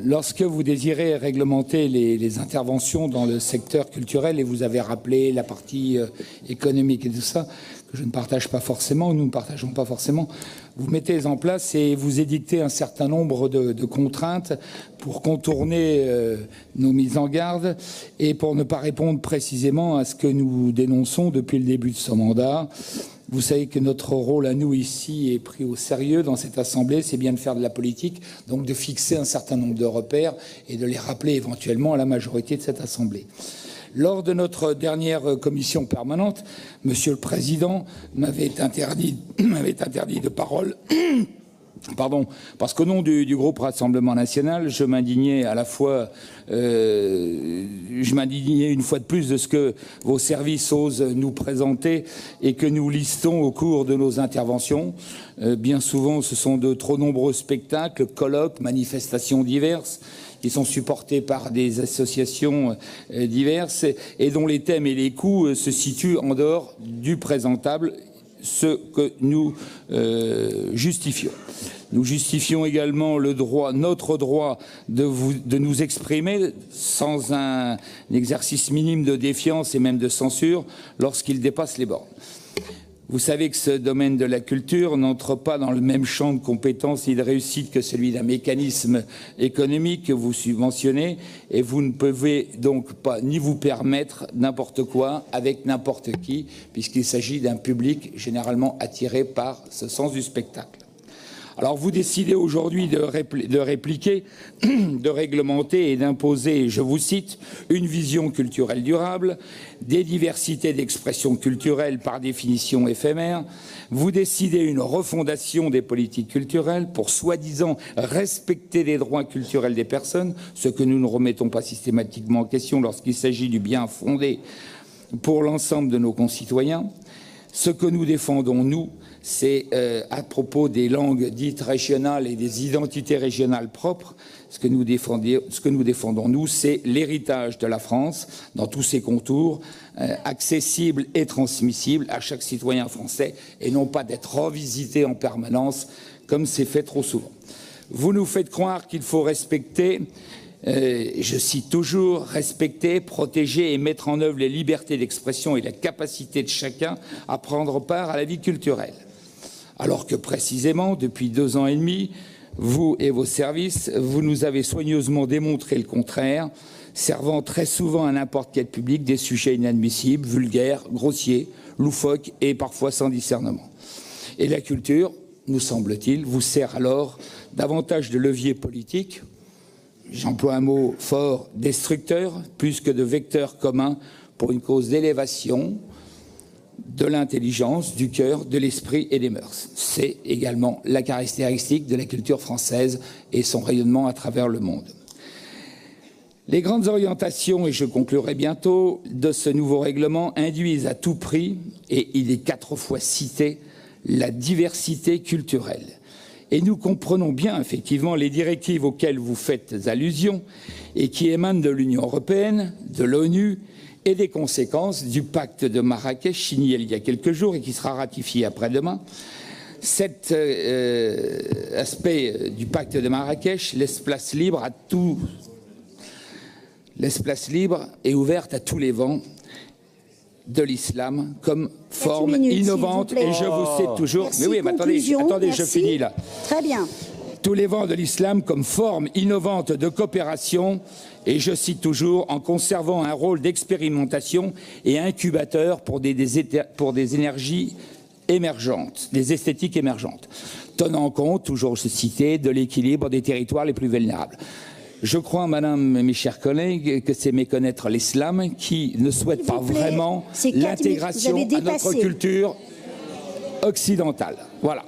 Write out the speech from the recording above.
Lorsque vous désirez réglementer les interventions dans le secteur culturel, et vous avez rappelé la partie économique et tout ça, que je ne partage pas forcément, nous ne partageons pas forcément, vous mettez en place et vous édictez un certain nombre de contraintes pour contourner nos mises en garde et pour ne pas répondre précisément à ce que nous dénonçons depuis le début de ce mandat. Vous savez que notre rôle à nous ici est pris au sérieux dans cette Assemblée, c'est bien de faire de la politique, donc de fixer un certain nombre de repères et de les rappeler éventuellement à la majorité de cette Assemblée. Lors de notre dernière commission permanente, Monsieur le Président m'avait interdit de parole. Pardon, parce qu'au nom du groupe Rassemblement National, je m'indignais à la fois, je m'indignais une fois de plus de ce que vos services osent nous présenter et que nous listons au cours de nos interventions. Bien souvent, ce sont de trop nombreux spectacles, colloques, manifestations diverses qui sont supportés par des associations diverses et dont les thèmes et les coûts se situent en dehors du présentable, ce que nous justifions. Nous justifions également notre droit de nous exprimer sans un exercice minime de défiance et même de censure lorsqu'il dépasse les bornes. Vous savez que ce domaine de la culture n'entre pas dans le même champ de compétences et de réussite que celui d'un mécanisme économique que vous subventionnez, et vous ne pouvez donc pas ni vous permettre n'importe quoi avec n'importe qui, puisqu'il s'agit d'un public généralement attiré par ce sens du spectacle. Alors vous décidez aujourd'hui de répliquer, de réglementer et d'imposer, je vous cite, une vision culturelle durable, des diversités d'expression culturelle par définition éphémères. Vous décidez une refondation des politiques culturelles pour soi-disant respecter les droits culturels des personnes, ce que nous ne remettons pas systématiquement en question lorsqu'il s'agit du bien fondé pour l'ensemble de nos concitoyens. Ce que nous défendons, nous, c'est à propos des langues dites régionales et des identités régionales propres, ce que nous défendons, nous, c'est l'héritage de la France dans tous ses contours, accessible et transmissible à chaque citoyen français, et non pas d'être revisité en permanence, comme c'est fait trop souvent. Vous nous faites croire qu'il faut respecter, je cite toujours, respecter, protéger et mettre en œuvre les libertés d'expression et la capacité de chacun à prendre part à la vie culturelle. Alors que précisément, depuis 2 ans et demi, vous et vos services, vous nous avez soigneusement démontré le contraire, servant très souvent à n'importe quel public des sujets inadmissibles, vulgaires, grossiers, loufoques et parfois sans discernement. Et la culture, nous semble-t-il, vous sert alors davantage de levier politique, j'emploie un mot fort, destructeur, plus que de vecteur commun pour une cause d'élévation de l'intelligence, du cœur, de l'esprit et des mœurs. C'est également la caractéristique de la culture française et son rayonnement à travers le monde. Les grandes orientations, et je conclurai bientôt, de ce nouveau règlement induisent à tout prix, et il est 4 fois cité, la diversité culturelle. Et nous comprenons bien, effectivement, les directives auxquelles vous faites allusion et qui émanent de l'Union européenne, de l'ONU et des conséquences du pacte de Marrakech signé il y a quelques jours et qui sera ratifié après-demain. Cet aspect du pacte de Marrakech laisse place libre à tout, laisse place libre et ouverte à tous les vents de l'islam comme forme innovante, et je vous cite toujours. Merci, mais oui, mais attendez, je finis là. Très bien. Tous les vents de l'islam comme forme innovante de coopération, et je cite toujours, en conservant un rôle d'expérimentation et incubateur pour des énergies émergentes, des esthétiques émergentes, tenant compte, toujours je citais, de l'équilibre des territoires les plus vulnérables. Je crois, madame, mes chers collègues, que c'est méconnaître l'islam qui ne souhaite pas vraiment l'intégration à notre culture occidentale. Voilà.